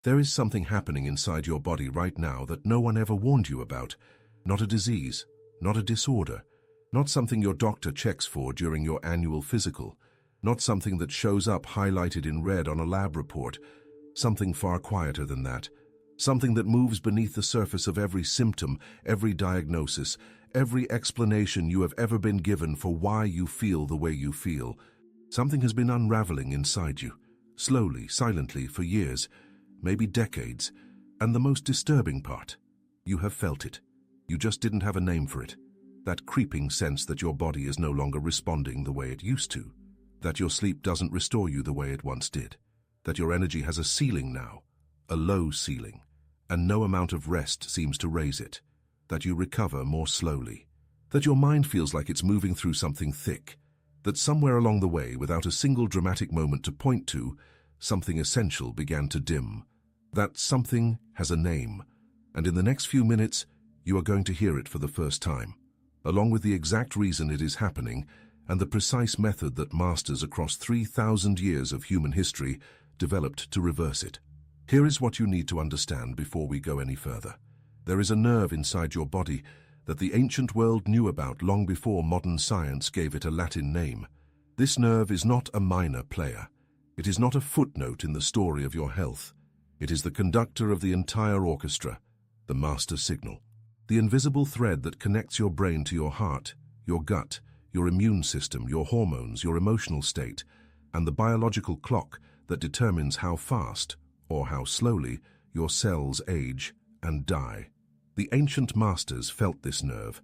There is something happening inside your body right now that no one ever warned you about. Not a disease, not a disorder, not something your doctor checks for during your annual physical, not something that shows up highlighted in red on a lab report, something far quieter than that, something that moves beneath the surface of every symptom, every diagnosis, every explanation you have ever been given for why you feel the way you feel. Something has been unraveling inside you, slowly, silently, for years, maybe decades, and the most disturbing part, you have felt it. You just didn't have a name for it. That creeping sense that your body is no longer responding the way it used to, that your sleep doesn't restore you the way it once did, that your energy has a ceiling now, a low ceiling, and no amount of rest seems to raise it, that you recover more slowly, that your mind feels like it's moving through something thick, that somewhere along the way, without a single dramatic moment to point to, something essential began to dim. That something has a name, and in the next few minutes, you are going to hear it for the first time, along with the exact reason it is happening and the precise method that masters across 3,000 years of human history developed to reverse it. Here is what you need to understand before we go any further. There is a nerve inside your body that the ancient world knew about long before modern science gave it a Latin name. This nerve is not a minor player. It is not a footnote in the story of your health. It is the conductor of the entire orchestra, the master signal. The invisible thread that connects your brain to your heart, your gut, your immune system, your hormones, your emotional state, and the biological clock that determines how fast, or how slowly, your cells age and die. The ancient masters felt this nerve.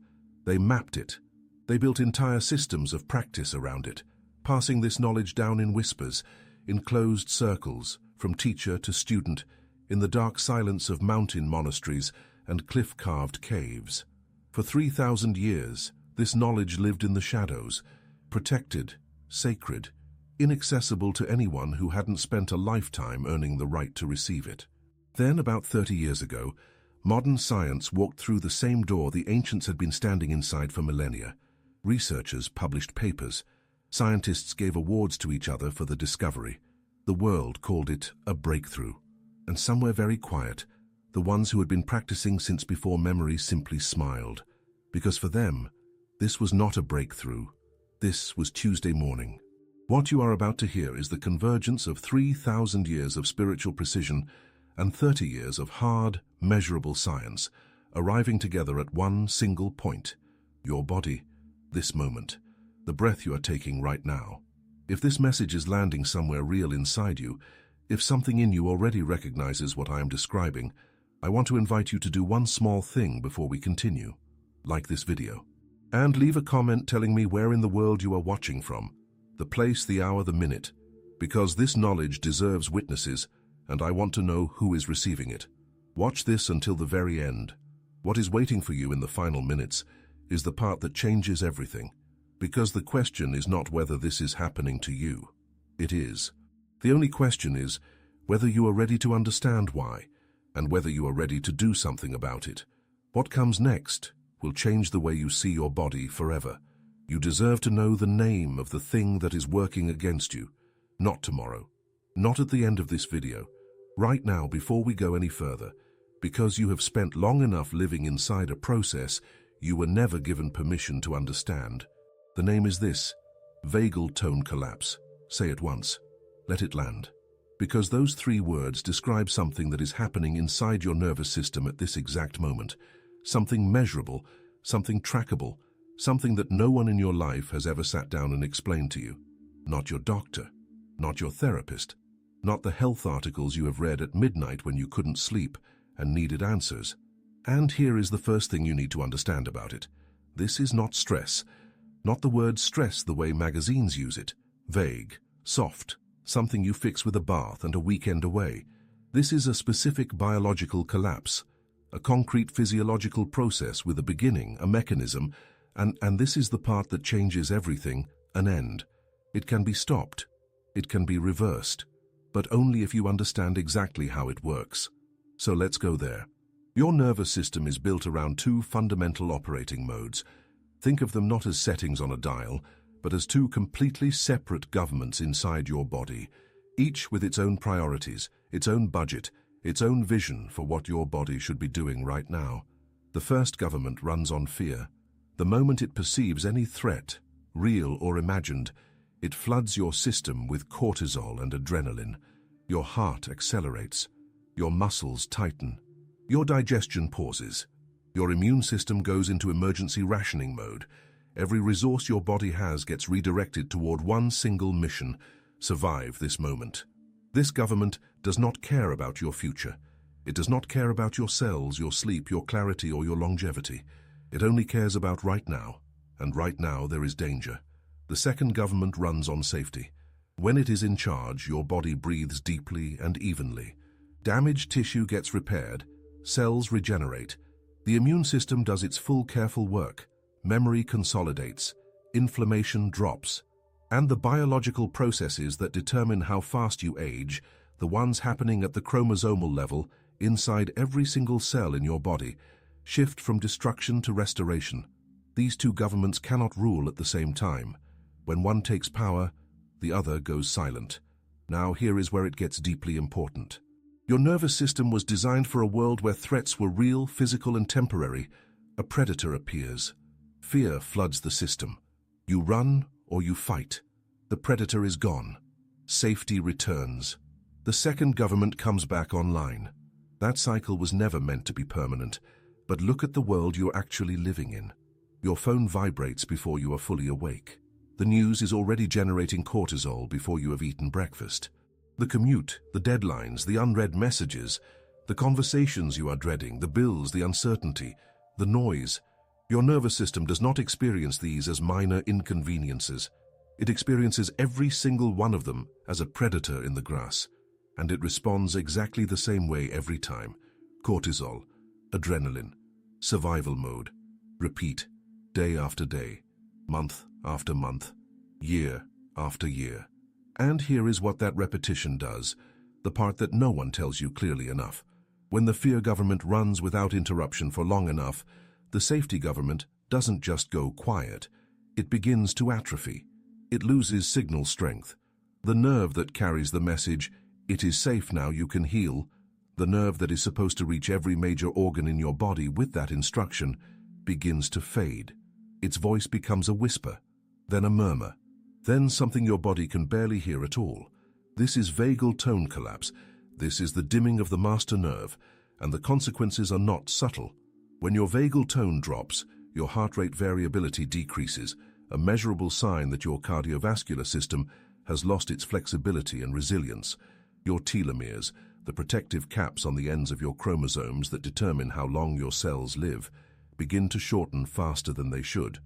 They mapped it. They built entire systems of practice around it, passing this knowledge down in whispers, in closed circles, from teacher to student, in the dark silence of mountain monasteries and cliff-carved caves. For 3,000 years, this knowledge lived in the shadows, protected, sacred, inaccessible to anyone who hadn't spent a lifetime earning the right to receive it. Then, about 30 years ago, modern science walked through the same door the ancients had been standing inside for millennia. Researchers published papers. Scientists gave awards to each other for the discovery. The world called it a breakthrough. And somewhere very quiet, the ones who had been practicing since before memory simply smiled. Because for them, this was not a breakthrough. This was Tuesday morning. What you are about to hear is the convergence of 3,000 years of spiritual precision and 30 years of hard, measurable science, arriving together at one single point: your body, this moment, the breath you are taking right now. If this message is landing somewhere real inside you, if something in you already recognizes what I am describing, I want to invite you to do one small thing before we continue. Like this video. And leave a comment telling me where in the world you are watching from, the place, the hour, the minute, because this knowledge deserves witnesses, and I want to know who is receiving it. Watch this until the very end. What is waiting for you in the final minutes is the part that changes everything, because the question is not whether this is happening to you. It is. The only question is whether you are ready to understand why, and whether you are ready to do something about it. What comes next will change the way you see your body forever. You deserve to know the name of the thing that is working against you. Not tomorrow. Not at the end of this video. Right now, before we go any further, because you have spent long enough living inside a process you were never given permission to understand. The name is this: vagal tone collapse. Say it once. Let it land. Because those 3 words describe something that is happening inside your nervous system at this exact moment. Something measurable, something trackable, something that no one in your life has ever sat down and explained to you. Not your doctor, not your therapist, not the health articles you have read at midnight when you couldn't sleep and needed answers. And here is the first thing you need to understand about it. This is not stress. Not the word stress the way magazines use it. Vague, soft, something you fix with a bath and a weekend away. This is a specific biological collapse, a concrete physiological process with a beginning, a mechanism, and this is the part that changes everything: an end. It can be stopped. It can be reversed, but only if you understand exactly how it works. So let's go there. Your nervous system is built around 2 fundamental operating modes. Think of them not as settings on a dial, but as 2 completely separate governments inside your body, each with its own priorities, its own budget, its own vision for what your body should be doing right now. The first government runs on fear. The moment it perceives any threat, real or imagined, it floods your system with cortisol and adrenaline. Your heart accelerates. Your muscles tighten. Your digestion pauses. Your immune system goes into emergency rationing mode. Every resource your body has gets redirected toward one single mission: survive this moment. This government does not care about your future. It does not care about your cells, your sleep, your clarity, or your longevity. It only cares about right now, and right now there is danger. The second government runs on safety. When it is in charge, your body breathes deeply and evenly. Damaged tissue gets repaired, cells regenerate. The immune system does its full careful work. Memory consolidates, inflammation drops, and the biological processes that determine how fast you age, the ones happening at the chromosomal level, inside every single cell in your body, shift from destruction to restoration. These two governments cannot rule at the same time. When one takes power, the other goes silent. Now here is where it gets deeply important. Your nervous system was designed for a world where threats were real, physical, and temporary. A predator appears. Fear floods the system. You run or you fight. The predator is gone. Safety returns. The second government comes back online. That cycle was never meant to be permanent. But look at the world you're actually living in. Your phone vibrates before you are fully awake. The news is already generating cortisol before you have eaten breakfast. The commute, the deadlines, the unread messages, the conversations you are dreading, the bills, the uncertainty, the noise. Your nervous system does not experience these as minor inconveniences. It experiences every single one of them as a predator in the grass, and it responds exactly the same way every time. Cortisol, adrenaline, survival mode. Repeat, day after day, month after month, year after year. And here is what that repetition does, the part that no one tells you clearly enough. When the fear government runs without interruption for long enough, the safety government doesn't just go quiet. It begins to atrophy. It loses signal strength. The nerve that carries the message, "It is safe now, you can heal," the nerve that is supposed to reach every major organ in your body with that instruction, begins to fade. Its voice becomes a whisper, then a murmur, then something your body can barely hear at all. This is vagal tone collapse. This is the dimming of the master nerve, and the consequences are not subtle. When your vagal tone drops, your heart rate variability decreases, a measurable sign that your cardiovascular system has lost its flexibility and resilience. Your telomeres, the protective caps on the ends of your chromosomes that determine how long your cells live, begin to shorten faster than they should.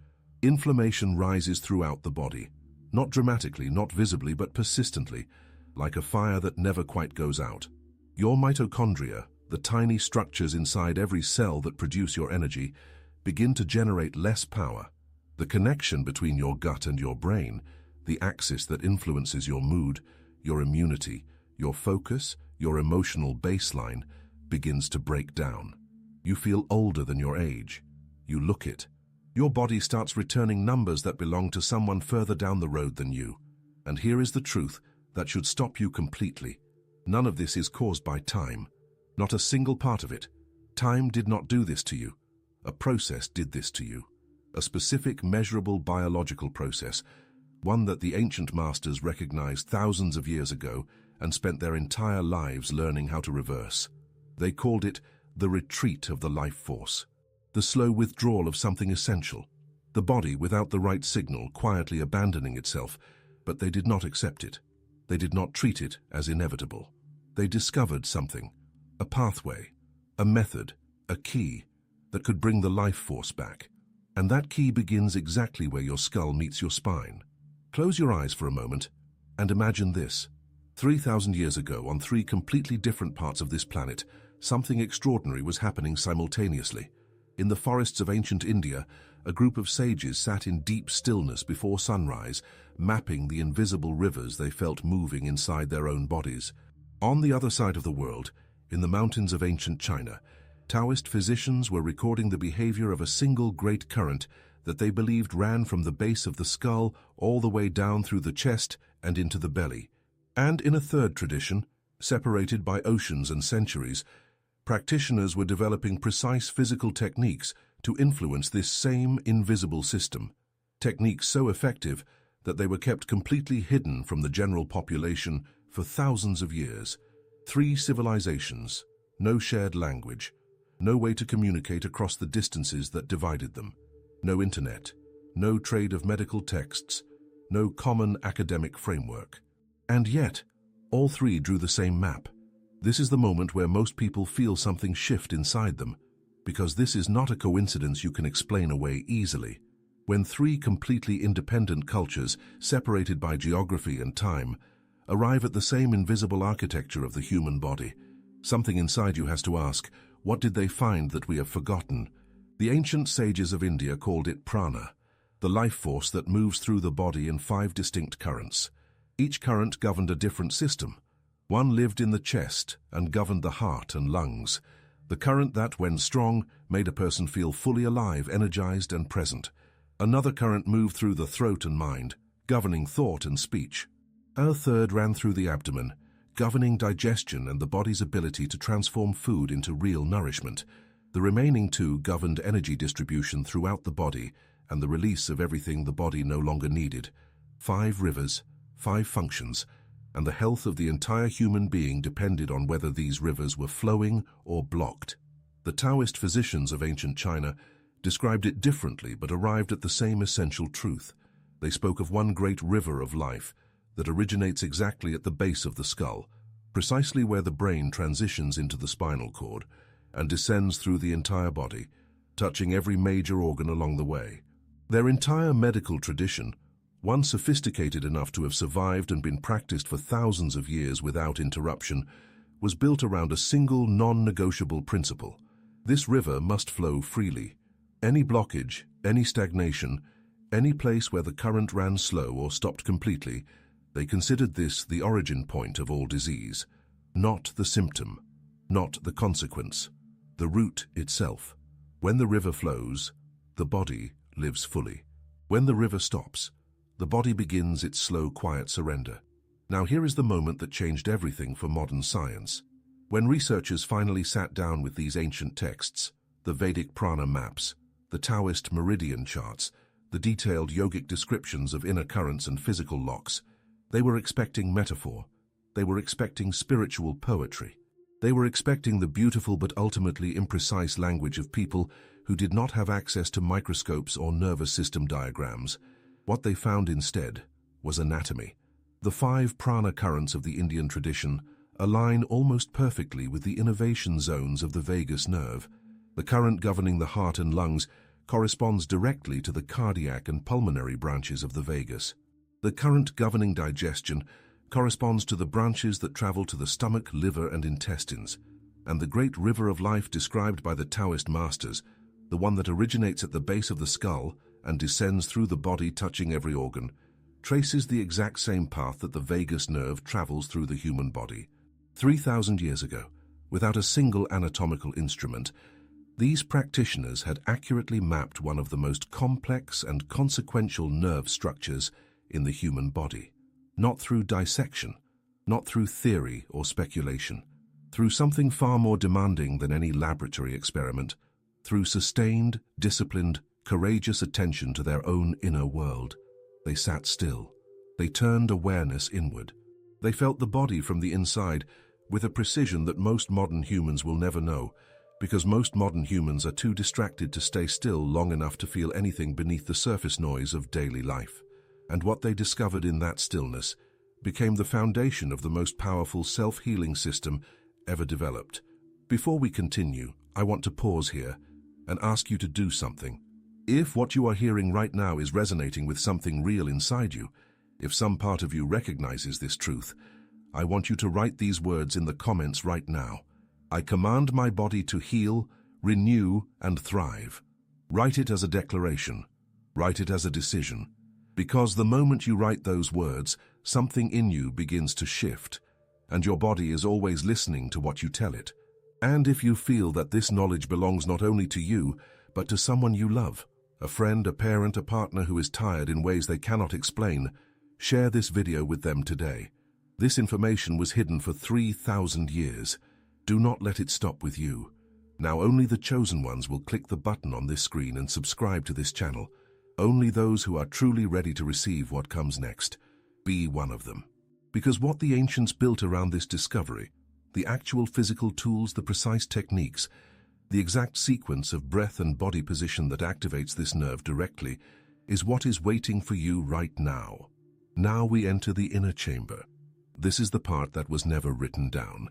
Inflammation rises throughout the body, not dramatically, not visibly, but persistently, like a fire that never quite goes out. Your mitochondria, the tiny structures inside every cell that produce your energy, begin to generate less power. The connection between your gut and your brain, the axis that influences your mood, your immunity, your focus, your emotional baseline, begins to break down. You feel older than your age. You look it. Your body starts returning numbers that belong to someone further down the road than you. And here is the truth that should stop you completely. None of this is caused by time. Not a single part of it. Time did not do this to you. A process did this to you. A specific, measurable biological process, one that the ancient masters recognized thousands of years ago and spent their entire lives learning how to reverse. They called it the retreat of the life force, the slow withdrawal of something essential, the body without the right signal quietly abandoning itself, but they did not accept it. They did not treat it as inevitable. They discovered something, a pathway, a method, a key that could bring the life force back. And that key begins exactly where your skull meets your spine. Close your eyes for a moment and imagine this. 3,000 years ago, on three completely different parts of this planet, something extraordinary was happening simultaneously. In the forests of ancient India, a group of sages sat in deep stillness before sunrise, mapping the invisible rivers they felt moving inside their own bodies. On the other side of the world, in the mountains of ancient China, Taoist physicians were recording the behavior of a single great current that they believed ran from the base of the skull all the way down through the chest and into the belly. And in a third tradition, Separated by oceans and centuries, practitioners were developing precise physical techniques to influence this same invisible system, techniques so effective that they were kept completely hidden from the general population for thousands of years. 3 civilizations, no shared language, no way to communicate across the distances that divided them, no internet, no trade of medical texts, no common academic framework. And yet, all 3 drew the same map. This is the moment where most people feel something shift inside them, because this is not a coincidence you can explain away easily. When 3 completely independent cultures, separated by geography and time, arrive at the same invisible architecture of the human body, something inside you has to ask, what did they find that we have forgotten? The ancient sages of India called it prana, the life force that moves through the body in 5 distinct currents. Each current governed a different system. One lived in the chest and governed the heart and lungs. The current that, when strong, made a person feel fully alive, energized, and present. Another current moved through the throat and mind, governing thought and speech. A third ran through the abdomen, governing digestion and the body's ability to transform food into real nourishment. The remaining 2 governed energy distribution throughout the body and the release of everything the body no longer needed. 5 rivers, 5 functions, and the health of the entire human being depended on whether these rivers were flowing or blocked. The Taoist physicians of ancient China described it differently but arrived at the same essential truth. They spoke of one great river of life that originates exactly at the base of the skull, precisely where the brain transitions into the spinal cord and descends through the entire body, touching every major organ along the way. Their entire medical tradition, one sophisticated enough to have survived and been practiced for thousands of years without interruption, was built around a single non-negotiable principle. This river must flow freely. Any blockage, any stagnation, any place where the current ran slow or stopped completely, they considered this the origin point of all disease. Not the symptom, not the consequence, the root itself. When the river flows, the body lives fully. When the river stops, the body begins its slow, quiet surrender. Now here is the moment that changed everything for modern science. When researchers finally sat down with these ancient texts, the Vedic prana maps, the Taoist meridian charts, the detailed yogic descriptions of inner currents and physical locks, they were expecting metaphor. They were expecting spiritual poetry. They were expecting the beautiful but ultimately imprecise language of people who did not have access to microscopes or nervous system diagrams. What they found instead was anatomy. The 5 prana currents of the Indian tradition align almost perfectly with the innervation zones of the vagus nerve. The current governing the heart and lungs corresponds directly to the cardiac and pulmonary branches of the vagus. The current governing digestion corresponds to the branches that travel to the stomach, liver, and intestines. And the great river of life described by the Taoist masters, the one that originates at the base of the skull and descends through the body touching every organ, traces the exact same path that the vagus nerve travels through the human body. 3,000 years ago, without a single anatomical instrument, these practitioners had accurately mapped one of the most complex and consequential nerve structures in the human body. Not through dissection, not through theory or speculation, through something far more demanding than any laboratory experiment, through sustained, disciplined, courageous attention to their own inner world. They sat still. They turned awareness inward. They felt the body from the inside with a precision that most modern humans will never know, because most modern humans are too distracted to stay still long enough to feel anything beneath the surface noise of daily life. And what they discovered in that stillness became the foundation of the most powerful self-healing system ever developed. Before we continue, I want to pause here and ask you to do something. If what you are hearing right now is resonating with something real inside you, if some part of you recognizes this truth, I want you to write these words in the comments right now. I command my body to heal, renew, and thrive. Write it as a declaration. Write it as a decision. Because the moment you write those words, something in you begins to shift, and your body is always listening to what you tell it. And if you feel that this knowledge belongs not only to you, but to someone you love, a friend, a parent, a partner who is tired in ways they cannot explain, share this video with them today. This information was hidden for 3,000 years. Do not let it stop with you. Now only the chosen ones will click the button on this screen and subscribe to this channel. Only those who are truly ready to receive what comes next. Be one of them. Because what the ancients built around this discovery, the actual physical tools, the precise techniques, the exact sequence of breath and body position that activates this nerve directly, is what is waiting for you right now. Now we enter the inner chamber. This is the part that was never written down.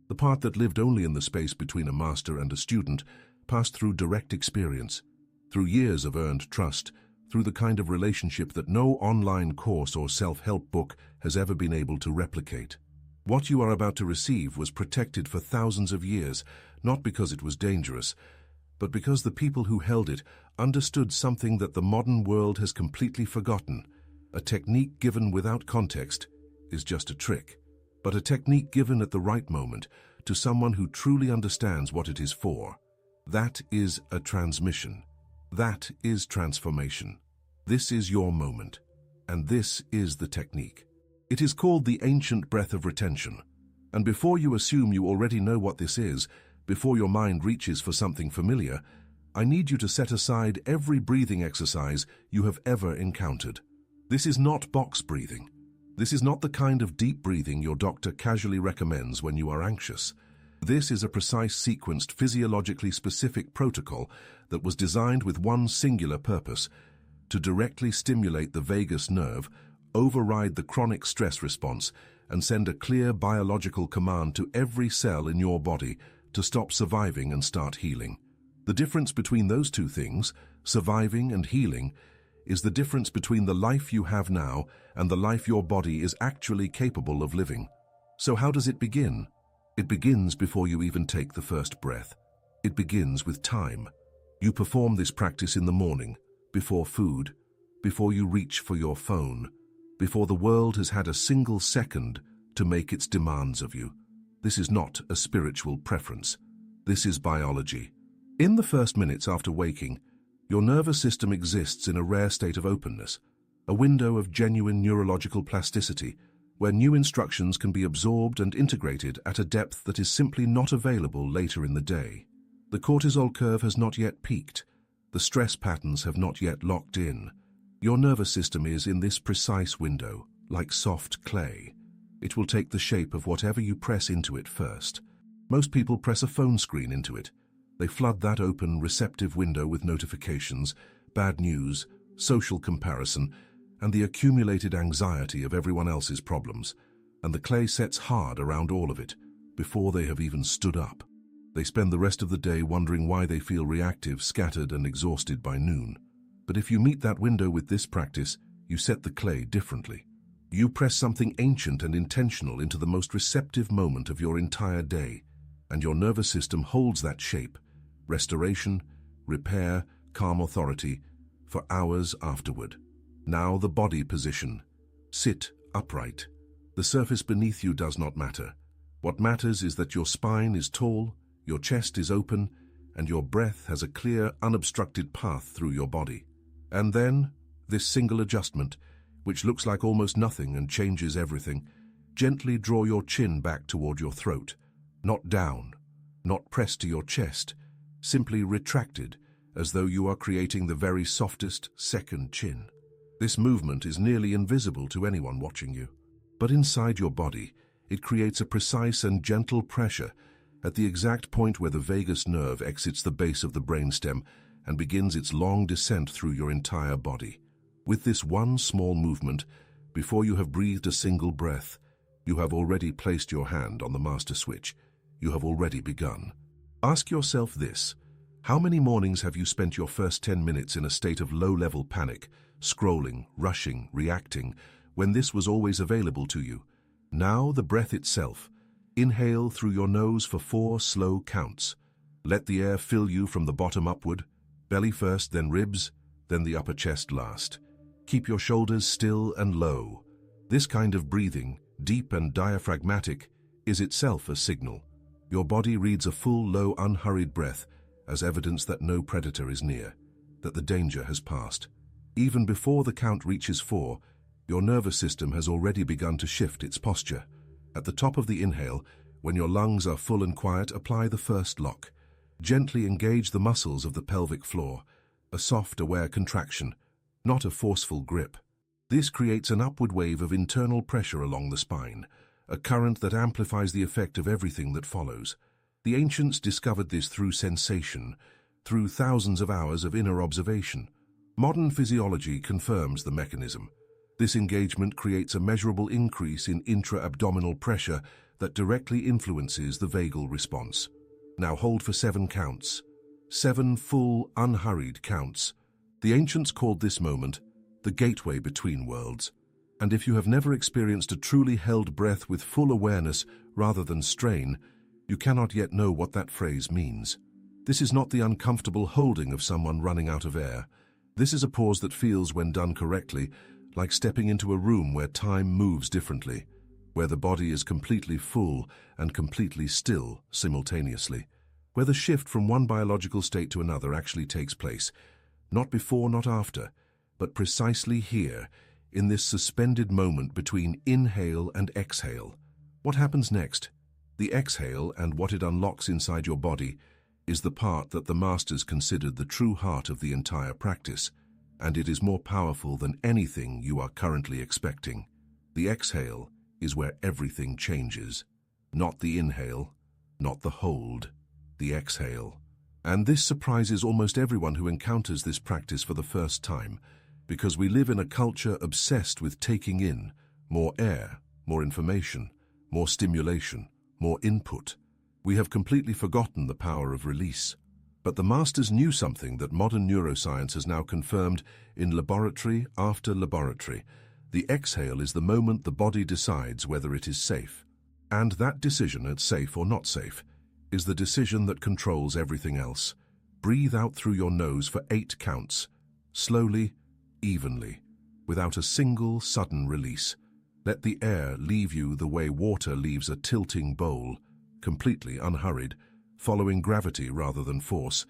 The part that lived only in the space between a master and a student, passed through direct experience, through years of earned trust, through the kind of relationship that no online course or self-help book has ever been able to replicate. What you are about to receive was protected for thousands of years, not because it was dangerous, but because the people who held it understood something that the modern world has completely forgotten. A technique given without context is just a trick, but a technique given at the right moment to someone who truly understands what it is for. That is a transmission. That is transformation. This is your moment, and this is the technique. It is called the ancient breath of retention. And before you assume you already know what this is, before your mind reaches for something familiar, I need you to set aside every breathing exercise you have ever encountered. This is not box breathing. This is not the kind of deep breathing your doctor casually recommends when you are anxious. This is a precise, sequenced, physiologically specific protocol that was designed with one singular purpose: to directly stimulate the vagus nerve, override the chronic stress response, and send a clear biological command to every cell in your body to stop surviving and start healing. The difference between those two things, surviving and healing, is the difference between the life you have now and the life your body is actually capable of living. So how does it begin? It begins before you even take the first breath. It begins with time. You perform this practice in the morning, before food, before you reach for your phone, before the world has had a single second to make its demands of you. This is not a spiritual preference. This is biology. In the first minutes after waking, your nervous system exists in a rare state of openness, a window of genuine neurological plasticity, where new instructions can be absorbed and integrated at a depth that is simply not available later in the day. The cortisol curve has not yet peaked. The stress patterns have not yet locked in. Your nervous system is in this precise window, like soft clay. It will take the shape of whatever you press into it first. Most people press a phone screen into it. They flood that open, receptive window with notifications, bad news, social comparison, and the accumulated anxiety of everyone else's problems, and the clay sets hard around all of it, before they have even stood up. They spend the rest of the day wondering why they feel reactive, scattered, and exhausted by noon. But if you meet that window with this practice, you set the clay differently. You press something ancient and intentional into the most receptive moment of your entire day, and your nervous system holds that shape, restoration, repair, calm authority, for hours afterward. Now the body position. Sit upright. The surface beneath you does not matter. What matters is that your spine is tall, your chest is open, and your breath has a clear, unobstructed path through your body. And then, this single adjustment, which looks like almost nothing and changes everything, gently draw your chin back toward your throat, not down, not pressed to your chest, simply retracted, as though you are creating the very softest second chin. This movement is nearly invisible to anyone watching you. But inside your body, it creates a precise and gentle pressure at the exact point where the vagus nerve exits the base of the brainstem and begins its long descent through your entire body. With this one small movement, before you have breathed a single breath, you have already placed your hand on the master switch. You have already begun. Ask yourself this: how many mornings have you spent your first 10 minutes in a state of low-level panic, scrolling, rushing, reacting, when this was always available to you? Now the breath itself. Inhale through your nose for 4 slow counts. Let the air fill you from the bottom upward, belly first, then ribs, then the upper chest last. Keep your shoulders still and low. This kind of breathing, deep and diaphragmatic, is itself a signal. Your body reads a full, low, unhurried breath as evidence that no predator is near, that the danger has passed. Even before the count reaches 4, your nervous system has already begun to shift its posture. At the top of the inhale, when your lungs are full and quiet, apply the first lock. Gently engage the muscles of the pelvic floor, a soft, aware contraction, not a forceful grip. This creates an upward wave of internal pressure along the spine, a current that amplifies the effect of everything that follows. The ancients discovered this through sensation, through thousands of hours of inner observation. Modern physiology confirms the mechanism. This engagement creates a measurable increase in intra-abdominal pressure that directly influences the vagal response. Now hold for 7 counts. 7 full, unhurried counts. The ancients called this moment the gateway between worlds. And if you have never experienced a truly held breath with full awareness rather than strain, you cannot yet know what that phrase means. This is not the uncomfortable holding of someone running out of air. This is a pause that feels, when done correctly, like stepping into a room where time moves differently, where the body is completely full and completely still simultaneously, where the shift from one biological state to another actually takes place, not before, not after, but precisely here, in this suspended moment between inhale and exhale. What happens next? The exhale, and what it unlocks inside your body, is the part that the masters considered the true heart of the entire practice, and it is more powerful than anything you are currently expecting. The exhale is where everything changes. Not the inhale, not the hold, the exhale. And this surprises almost everyone who encounters this practice for the first time, because we live in a culture obsessed with taking in more air, more information, more stimulation, more input. We have completely forgotten the power of release. But the masters knew something that modern neuroscience has now confirmed in laboratory after laboratory. The exhale is the moment the body decides whether it is safe. And that decision, it's safe or not safe, is the decision that controls everything else. Breathe out through your nose for 8 counts, slowly, evenly, without a single sudden release. Let the air leave you the way water leaves a tilting bowl, completely unhurried, following gravity rather than force.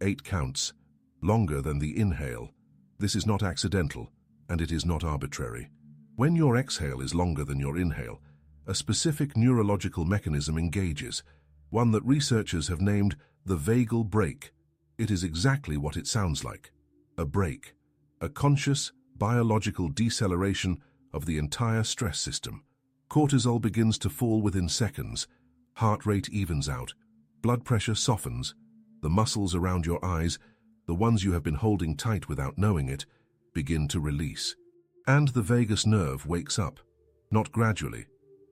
8 counts, longer than the inhale. This is not accidental, and it is not arbitrary. When your exhale is longer than your inhale, a specific neurological mechanism engages, one that researchers have named the vagal brake. It is exactly what it sounds like. A brake. A conscious, biological deceleration of the entire stress system. Cortisol begins to fall within seconds. Heart rate evens out. Blood pressure softens. The muscles around your eyes, the ones you have been holding tight without knowing it, begin to release. And the vagus nerve wakes up. Not gradually,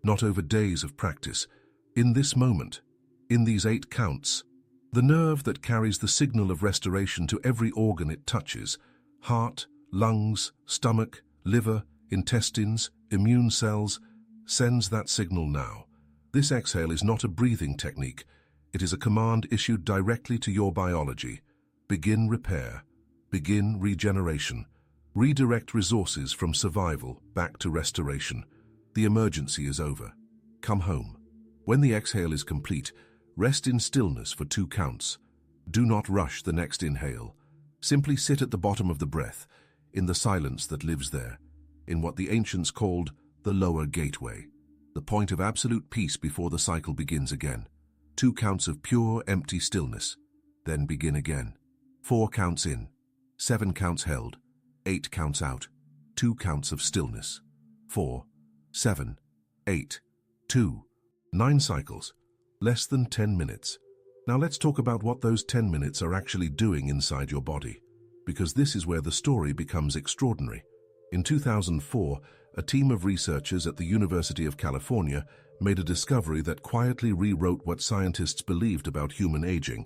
not over days of practice. In this moment, in these 8 counts, the nerve that carries the signal of restoration to every organ it touches, heart, lungs, stomach, liver, intestines, immune cells, sends that signal now. This exhale is not a breathing technique. It is a command issued directly to your biology. Begin repair. Begin regeneration. Redirect resources from survival back to restoration. The emergency is over. Come home. When the exhale is complete, rest in stillness for 2 counts. Do not rush the next inhale. Simply sit at the bottom of the breath, in the silence that lives there, in what the ancients called the lower gateway, the point of absolute peace before the cycle begins again. 2 counts of pure, empty stillness. Then begin again. 4 counts in. 7 counts held. 8 counts out. 2 counts of stillness. 4, 7, 8, 2, 9 cycles. Less than 10 minutes. Now let's talk about what those 10 minutes are actually doing inside your body, because this is where the story becomes extraordinary. In 2004, a team of researchers at the University of California made a discovery that quietly rewrote what scientists believed about human aging.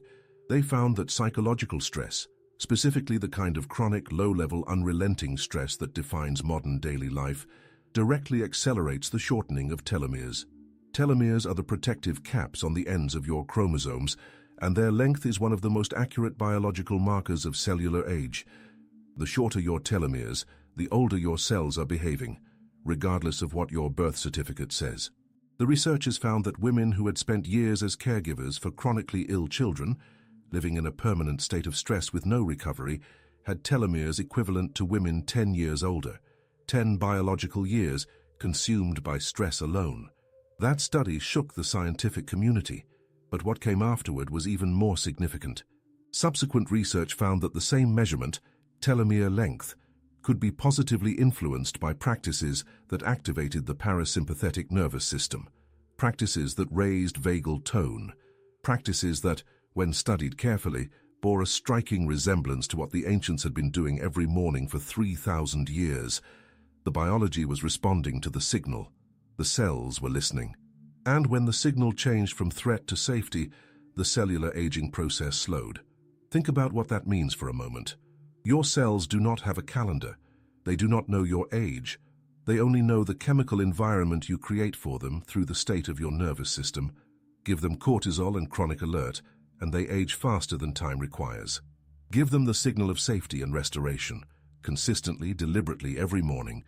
They found that psychological stress, specifically the kind of chronic, low-level, unrelenting stress that defines modern daily life, directly accelerates the shortening of telomeres. Telomeres are the protective caps on the ends of your chromosomes, and their length is one of the most accurate biological markers of cellular age. The shorter your telomeres, the older your cells are behaving, regardless of what your birth certificate says. The researchers found that women who had spent years as caregivers for chronically ill children, living in a permanent state of stress with no recovery, had telomeres equivalent to women 10 years older, 10 biological years consumed by stress alone. That study shook the scientific community, but what came afterward was even more significant. Subsequent research found that the same measurement, telomere length, could be positively influenced by practices that activated the parasympathetic nervous system, practices that raised vagal tone, practices that, when studied carefully, bore a striking resemblance to what the ancients had been doing every morning for 3,000 years. The biology was responding to the signal. The cells were listening. And when the signal changed from threat to safety, the cellular aging process slowed. Think about what that means for a moment. Your cells do not have a calendar. They do not know your age. They only know the chemical environment you create for them through the state of your nervous system. Give them cortisol and chronic alert, and they age faster than time requires. Give them the signal of safety and restoration, consistently, deliberately, every morning,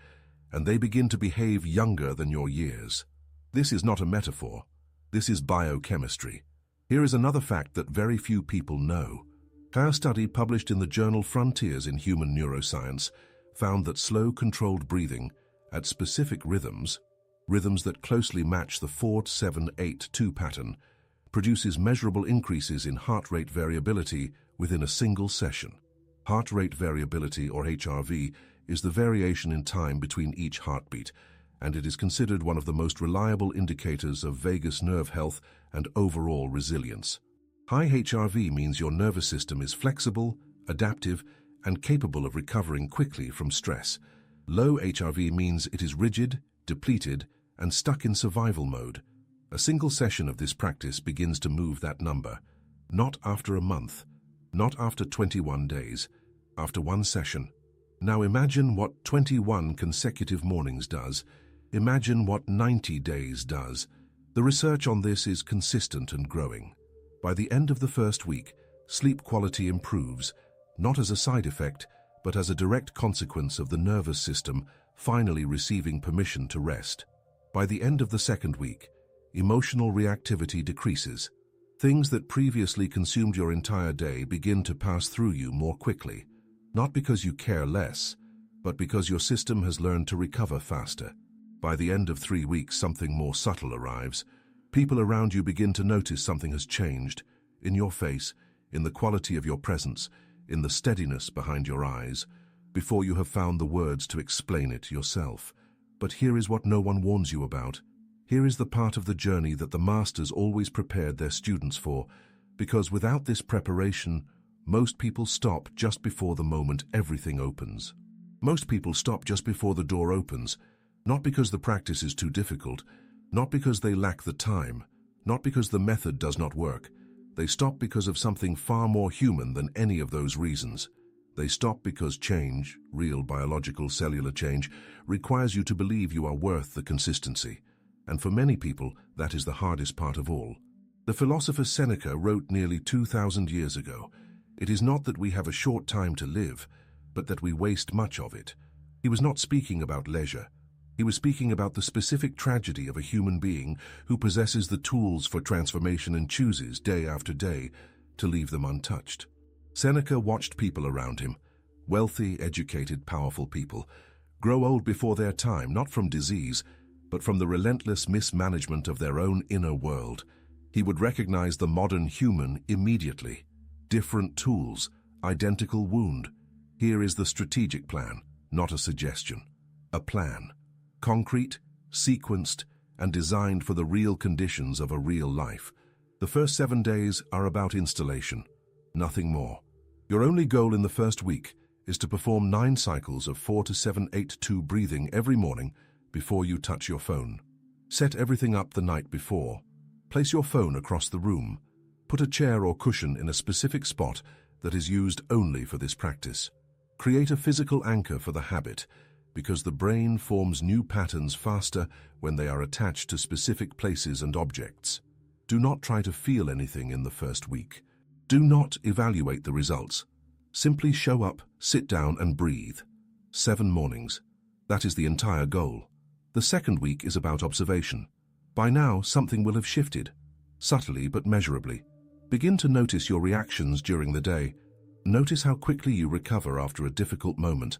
and they begin to behave younger than your years. This is not a metaphor. This is biochemistry. Here is another fact that very few people know. A study published in the journal Frontiers in Human Neuroscience found that slow, controlled breathing at specific rhythms that closely match the 4-7-8-2 pattern, produces measurable increases in heart rate variability within a single session. Heart rate variability, or HRV, is the variation in time between each heartbeat, and it is considered one of the most reliable indicators of vagus nerve health and overall resilience. High HRV means your nervous system is flexible, adaptive, and capable of recovering quickly from stress. Low HRV means it is rigid, depleted, and stuck in survival mode. A single session of this practice begins to move that number. Not after a month, not after 21 days, after one session. Now imagine what 21 consecutive mornings does. Imagine what 90 days does. The research on this is consistent and growing. By the end of the first week, sleep quality improves, not as a side effect, but as a direct consequence of the nervous system finally receiving permission to rest. By the end of the second week, emotional reactivity decreases. Things that previously consumed your entire day begin to pass through you more quickly, not because you care less, but because your system has learned to recover faster. By the end of 3 weeks, something more subtle arrives. People around you begin to notice something has changed, in your face, in the quality of your presence, in the steadiness behind your eyes, before you have found the words to explain it yourself. But here is what no one warns you about. Here is the part of the journey that the masters always prepared their students for, because without this preparation, most people stop just before the moment everything opens. Most people stop just before the door opens, not because the practice is too difficult, not because they lack the time, not because the method does not work. They stop because of something far more human than any of those reasons. They stop because change, real biological cellular change, requires you to believe you are worth the consistency. And for many people, that is the hardest part of all. The philosopher Seneca wrote nearly 2,000 years ago, "It is not that we have a short time to live, but that we waste much of it." He was not speaking about leisure. He was speaking about the specific tragedy of a human being who possesses the tools for transformation and chooses, day after day, to leave them untouched. Seneca watched people around him, wealthy, educated, powerful people, grow old before their time, not from disease, but from the relentless mismanagement of their own inner world. He would recognize the modern human immediately. Different tools, identical wound. Here is the strategic plan, not a suggestion. A plan. Concrete, sequenced, and designed for the real conditions of a real life. The first 7 days are about installation, nothing more. Your only goal in the first week is to perform 9 cycles of 4-7-8-2 breathing every morning before you touch your phone. Set everything up the night before. Place your phone across the room. Put a chair or cushion in a specific spot that is used only for this practice. Create a physical anchor for the habit, because the brain forms new patterns faster when they are attached to specific places and objects. Do not try to feel anything in the first week. Do not evaluate the results. Simply show up, sit down, and breathe. 7 mornings. That is the entire goal. The second week is about observation. By now, something will have shifted, subtly but measurably. Begin to notice your reactions during the day. Notice how quickly you recover after a difficult moment.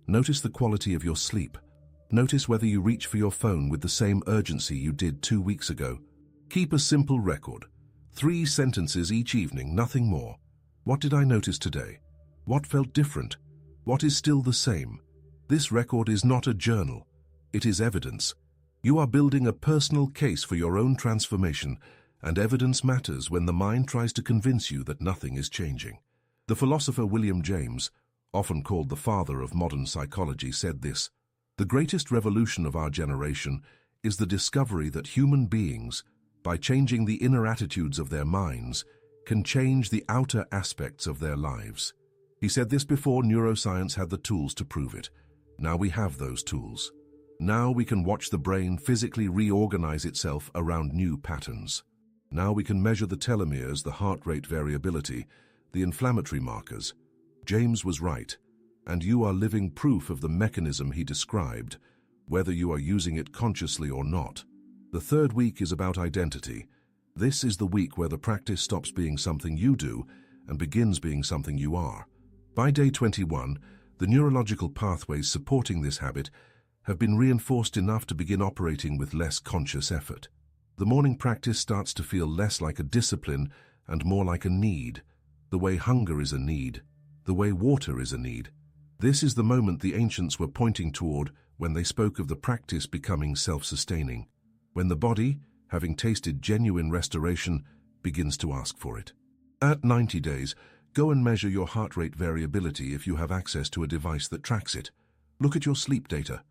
Notice the quality of your sleep. Notice whether you reach for your phone with the same urgency you did 2 weeks ago. Keep a simple record. 3 sentences each evening, nothing more. What did I notice today? What felt different? What is still the same? This record is not a journal. It is evidence. You are building a personal case for your own transformation, and evidence matters when the mind tries to convince you that nothing is changing. The philosopher William James, often called the father of modern psychology, said this: "The greatest revolution of our generation is the discovery that human beings, by changing the inner attitudes of their minds, can change the outer aspects of their lives." He said this before neuroscience had the tools to prove it. Now we have those tools. Now we can watch the brain physically reorganize itself around new patterns. Now we can measure the telomeres, the heart rate variability, the inflammatory markers. James was right, and you are living proof of the mechanism he described, whether you are using it consciously or not. The third week is about identity. This is the week where the practice stops being something you do and begins being something you are. By day 21, the neurological pathways supporting this habit have been reinforced enough to begin operating with less conscious effort. The morning practice starts to feel less like a discipline and more like a need, the way hunger is a need, the way water is a need. This is the moment the ancients were pointing toward when they spoke of the practice becoming self-sustaining, when the body, having tasted genuine restoration, begins to ask for it. At 90 days, go and measure your heart rate variability if you have access to a device that tracks it. Look at your sleep data.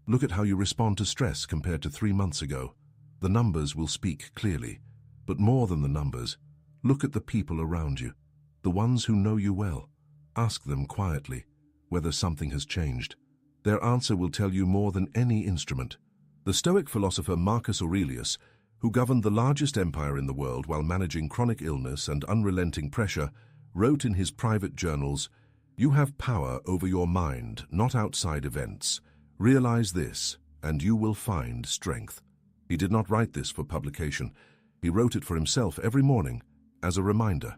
Look at how you respond to stress compared to 3 months ago. The numbers will speak clearly. But more than the numbers, look at the people around you, the ones who know you well. Ask them quietly whether something has changed. Their answer will tell you more than any instrument. The Stoic philosopher Marcus Aurelius, who governed the largest empire in the world while managing chronic illness and unrelenting pressure, wrote in his private journals, "You have power over your mind, not outside events. Realize this, and you will find strength." He did not write this for publication. He wrote it for himself every morning as a reminder.